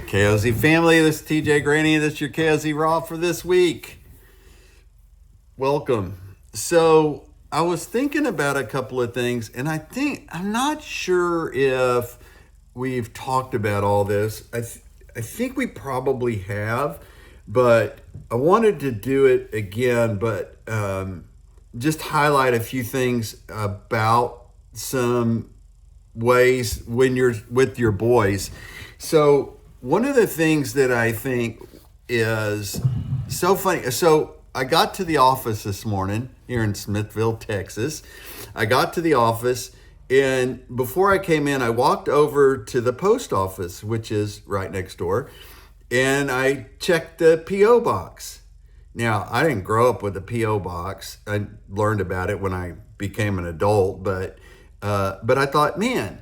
KOZ family, this is TJ Greaney. This is your KOZ Raw for this week. Welcome. So I was thinking about a couple of things, and I'm not sure if we've talked about all this. I think we probably have, but I wanted to do it again, but just highlight a few things about some ways when you're with your boys. So one of the things that I think is so funny. So I got to the office this morning here in Smithville, Texas. I got to the office, and before I came in, I walked over to the post office, which is right next door, and I checked the P.O. box. Now, I didn't grow up with a P.O. box. I learned about it when I became an adult, but I thought, man,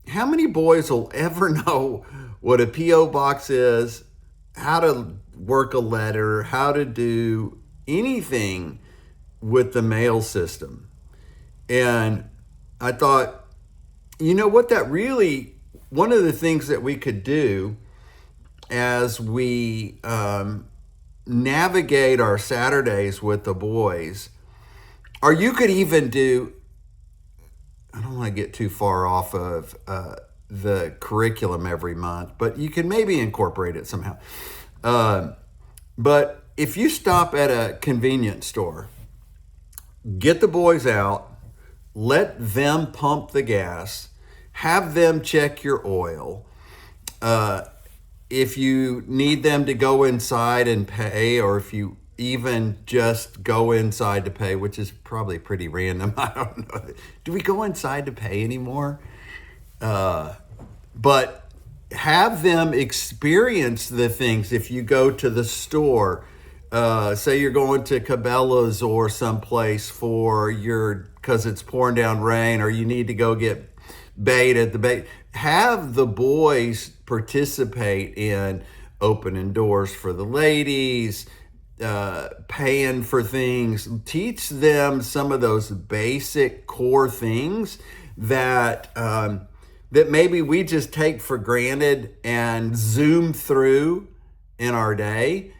how many boys will ever know what a P.O. box is, how to work a letter, how to do anything with the mail system? And I thought, you know what, one of the things that we could do as we navigate our Saturdays with the boys, or you could even do, I don't want to get too far off of the curriculum every month, but you can maybe incorporate it somehow. But if you stop at a convenience store, get the boys out, let them pump the gas, have them check your oil. If you need them to go inside and pay, or if you even just go inside to pay, which is probably pretty random. I don't know. Do we go inside to pay anymore? But have them experience the things. If you go to the store, say you're going to Cabela's or someplace because it's pouring down rain, or you need to go get bait at the bait, have the boys participate in opening doors for the ladies, paying for things. Teach them some of those basic core things that maybe we just take for granted and zoom through in our day,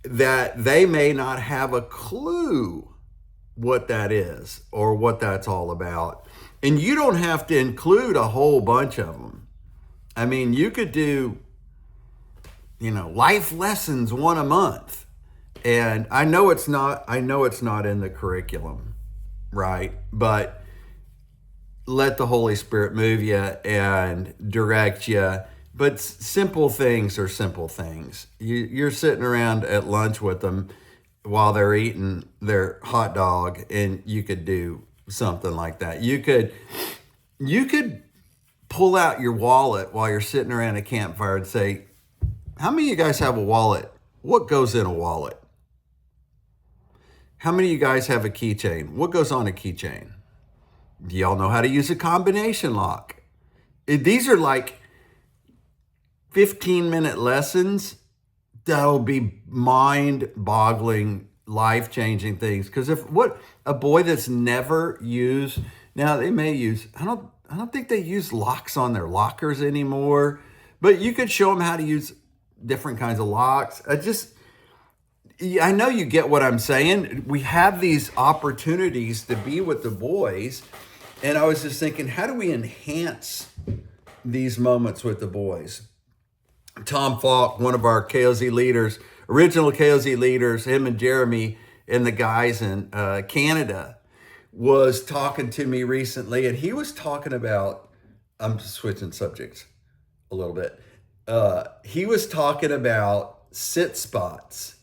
that they may not have a clue what that is or what that's all about. And you don't have to include a whole bunch of them. I mean, you could do, life lessons one a month. And I know it's not in the curriculum, right? But let the Holy Spirit move you and direct you. But simple things are simple things. You're sitting around at lunch with them while they're eating their hot dog, and you could do something like that. You could pull out your wallet while you're sitting around a campfire and say, how many of you guys have a wallet? What goes in a wallet? How many of you guys have a keychain? What goes on a keychain? Do y'all know how to use a combination lock? These are like 15-minute lessons that'll be mind-boggling, life-changing things. Because a boy that's never used, now they may use, I don't think they use locks on their lockers anymore, but you could show them how to use different kinds of locks. I know you get what I'm saying. We have these opportunities to be with the boys, and I was just thinking, how do we enhance these moments with the boys? Tom Falk, one of our KOZ leaders, original KOZ leaders, him and Jeremy and the guys in Canada, was talking to me recently, and he was talking about, I'm switching subjects a little bit. He was talking about sit spots.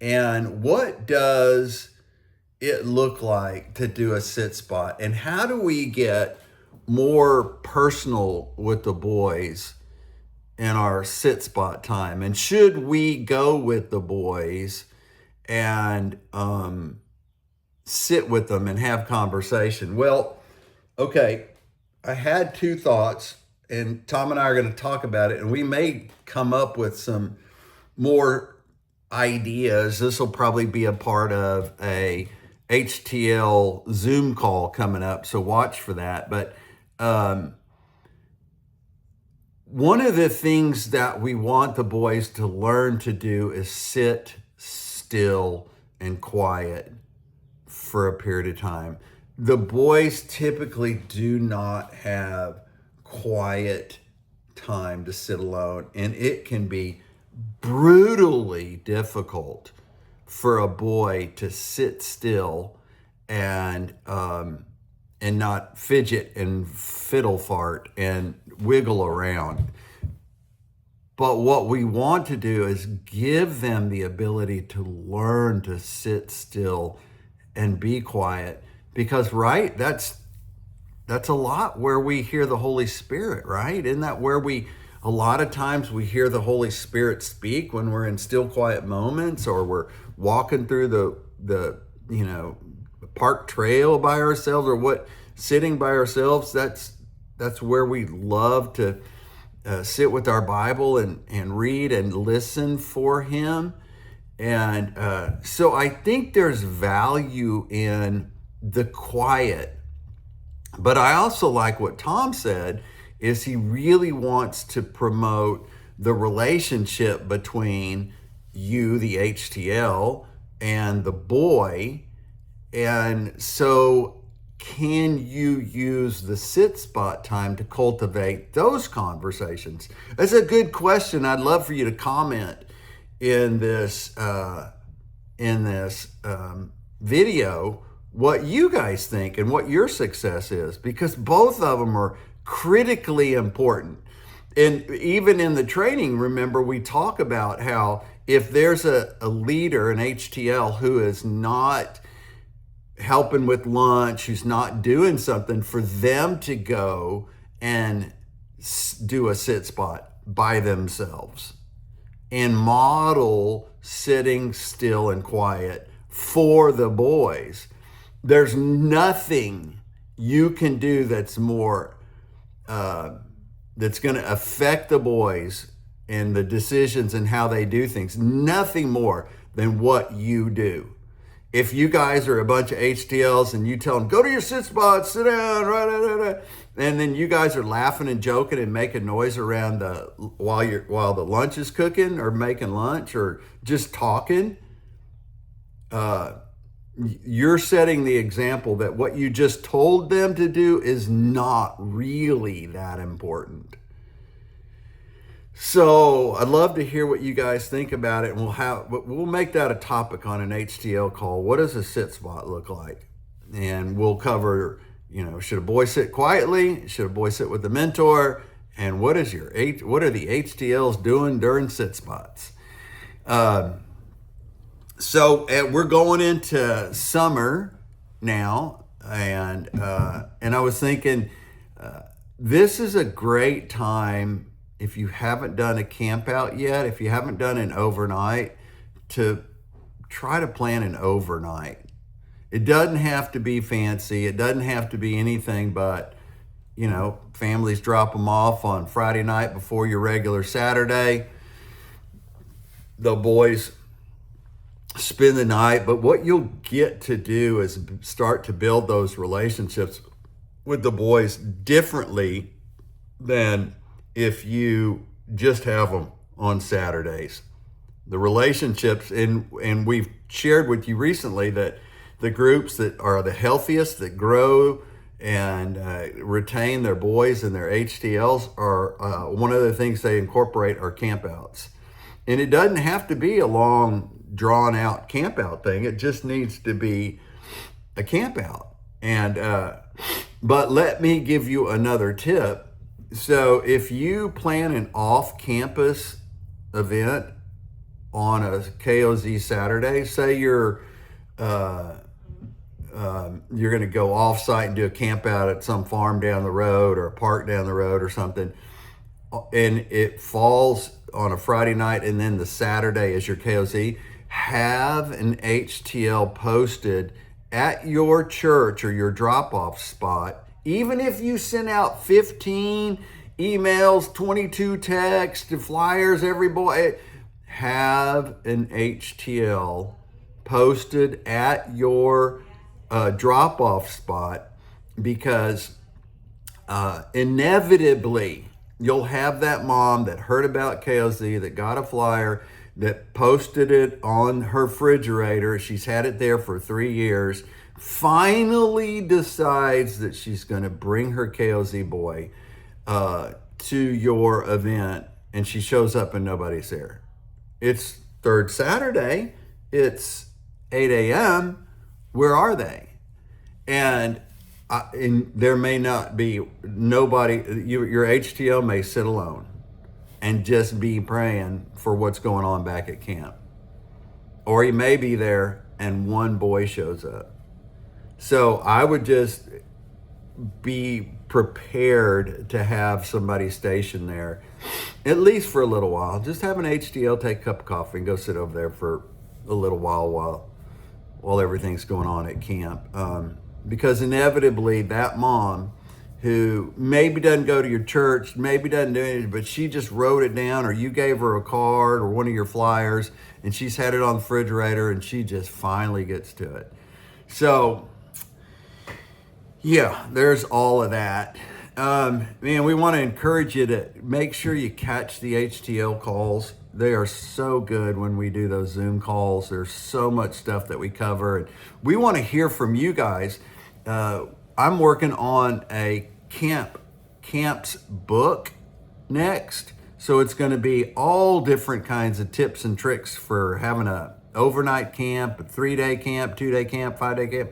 And what does it look like to do a sit spot? And how do we get more personal with the boys in our sit spot time? And should we go with the boys and sit with them and have conversation? Well, okay, I had two thoughts, and Tom and I are going to talk about it, and we may come up with some more ideas. This will probably be a part of a HTL Zoom call coming up, so watch for that. But one of the things that we want the boys to learn to do is sit still and quiet for a period of time. The boys typically do not have quiet time to sit alone, and it can be brutally difficult for a boy to sit still and not fidget and fiddle fart and wiggle around. But what we want to do is give them the ability to learn to sit still and be quiet, because right, that's a lot where we hear the Holy Spirit, right? Isn't that where a lot of times we hear the Holy Spirit speak when we're in still quiet moments, or we're walking through the park trail by ourselves, or sitting by ourselves. That's where we love to sit with our Bible and read and listen for Him. And so I think there's value in the quiet. But I also like what Tom said, is he really wants to promote the relationship between you, the HTL, and the boy. And so can you use the sit spot time to cultivate those conversations? That's a good question. I'd love for you to comment in this video what you guys think and what your success is, because both of them are critically important. And even in the training, remember, we talk about how if there's a leader, an HTL, who is not helping with lunch, who's not doing something, for them to go and do a sit spot by themselves and model sitting still and quiet for the boys. There's nothing you can do that's more, that's going to affect the boys and the decisions and how they do things. Nothing more than what you do. If you guys are a bunch of HTLs and you tell them, go to your sit spot, sit down, right, and then you guys are laughing and joking and making noise around while the lunch is cooking, or making lunch, or just talking, you're setting the example that what you just told them to do is not really that important. So I'd love to hear what you guys think about it, and we'll make that a topic on an HTL call. What does a sit spot look like? And we'll cover, should a boy sit quietly? Should a boy sit with the mentor? And what are the HTLs doing during sit spots? So we're going into summer now, and I was thinking this is a great time, if you haven't done a camp out yet, if you haven't done an overnight, to try to plan an overnight. It doesn't have to be fancy. It doesn't have to be anything but, families drop them off on Friday night before your regular Saturday. The boys spend the night. But what you'll get to do is start to build those relationships with the boys differently than if you just have them on Saturdays. The relationships, and we've shared with you recently that the groups that are the healthiest, that grow and retain their boys and their HTLs, are one of the things they incorporate are campouts. And it doesn't have to be a long, drawn out campout thing. It just needs to be a campout. And but let me give you another tip. So if you plan an off-campus event on a KOZ Saturday, say you're going to go off-site and do a camp out at some farm down the road or a park down the road or something, and it falls on a Friday night and then the Saturday is your KOZ, have an HTL posted at your church or your drop-off spot. Even if you send out 15 emails, 22 texts, flyers, every boy, have an HTL posted at your drop-off spot, because inevitably you'll have that mom that heard about KOZ, that got a flyer, that posted it on her refrigerator. She's had it there for 3 years. Finally decides that she's going to bring her KOZ boy to your event, and she shows up and nobody's there. It's third Saturday. It's 8 a.m. Where are they? And there may not be nobody. Your HTL may sit alone and just be praying for what's going on back at camp. Or he may be there and one boy shows up. So I would just be prepared to have somebody stationed there, at least for a little while. Just have an HTL, take a cup of coffee, and go sit over there for a little while everything's going on at camp. Because inevitably that mom who maybe doesn't go to your church, maybe doesn't do anything, but she just wrote it down, or you gave her a card or one of your flyers, and she's had it on the refrigerator, and she just finally gets to it. So, yeah, there's all of that. Man, we want to encourage you to make sure you catch the HTL calls. They are so good when we do those Zoom calls. There's so much stuff that we cover, and we want to hear from you guys. I'm working on a camps book next. So it's going to be all different kinds of tips and tricks for having a overnight camp, a 3-day camp, 2-day camp, 5-day camp.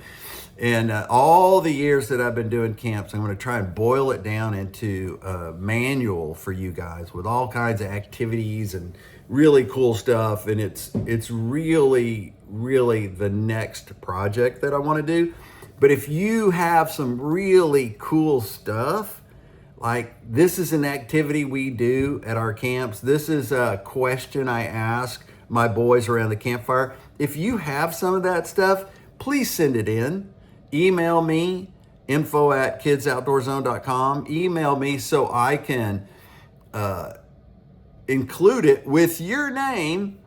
And all the years that I've been doing camps, I'm going to try and boil it down into a manual for you guys with all kinds of activities and really cool stuff. And it's really, really the next project that I want to do. But if you have some really cool stuff, like this is an activity we do at our camps. This is a question I ask my boys around the campfire. If you have some of that stuff, please send it in. Email me, info@kidsoutdoorzone.com. Email me so I can include it with your name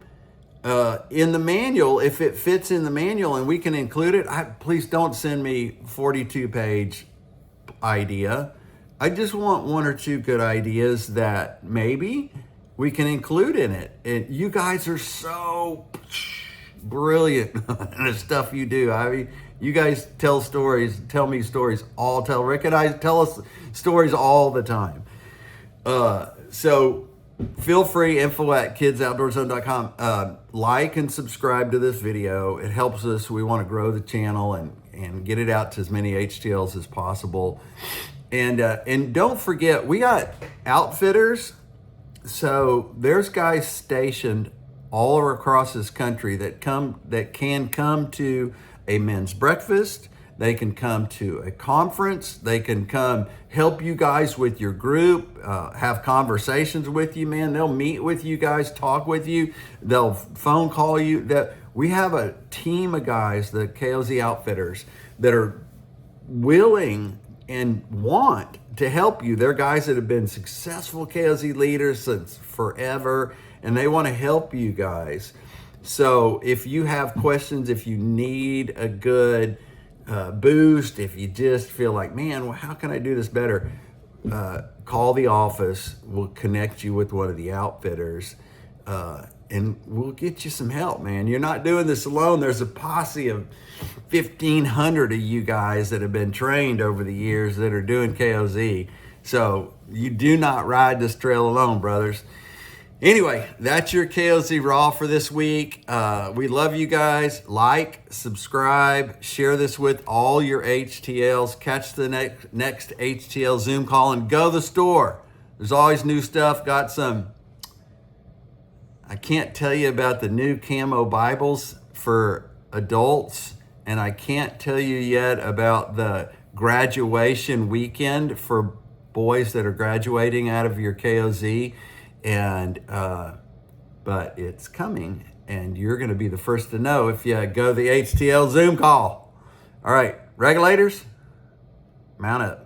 in the manual, if it fits in the manual and we can include it. Please don't send me 42-page idea. I just want 1 or 2 good ideas that maybe we can include in it. And you guys are so brilliant in the stuff you do. I mean, you guys tell me stories tell us stories all the time. So feel free, info@kidsoutdoorzone.com. Like and subscribe to this video. It helps us. We want to grow the channel and get it out to as many HTLs as possible. And don't forget, we got outfitters. So there's guys stationed all across this country that can come to a men's breakfast. They can come to a conference. They can come help you guys with your group, have conversations with you, man. They'll meet with you guys, talk with you. They'll phone call you. We have a team of guys, the KOZ outfitters, that are willing and want to help you. They're guys that have been successful KOZ leaders since forever, and they want to help you guys. So if you have questions, if you need a good boost, if you just feel like, man, well, how can I do this better? Call the office. We'll connect you with one of the outfitters, and we'll get you some help, man. You're not doing this alone. There's a posse of 1,500 of you guys that have been trained over the years that are doing KOZ. So you do not ride this trail alone, brothers. Anyway, that's your KOZ Raw for this week. We love you guys. Like, subscribe, share this with all your HTLs. Catch the next HTL Zoom call and go to the store. There's always new stuff. Got some, I can't tell you about the new camo Bibles for adults, and I can't tell you yet about the graduation weekend for boys that are graduating out of your KOZ. And but it's coming, and you're going to be the first to know if you go to the HTL Zoom call. All right, regulators, mount up.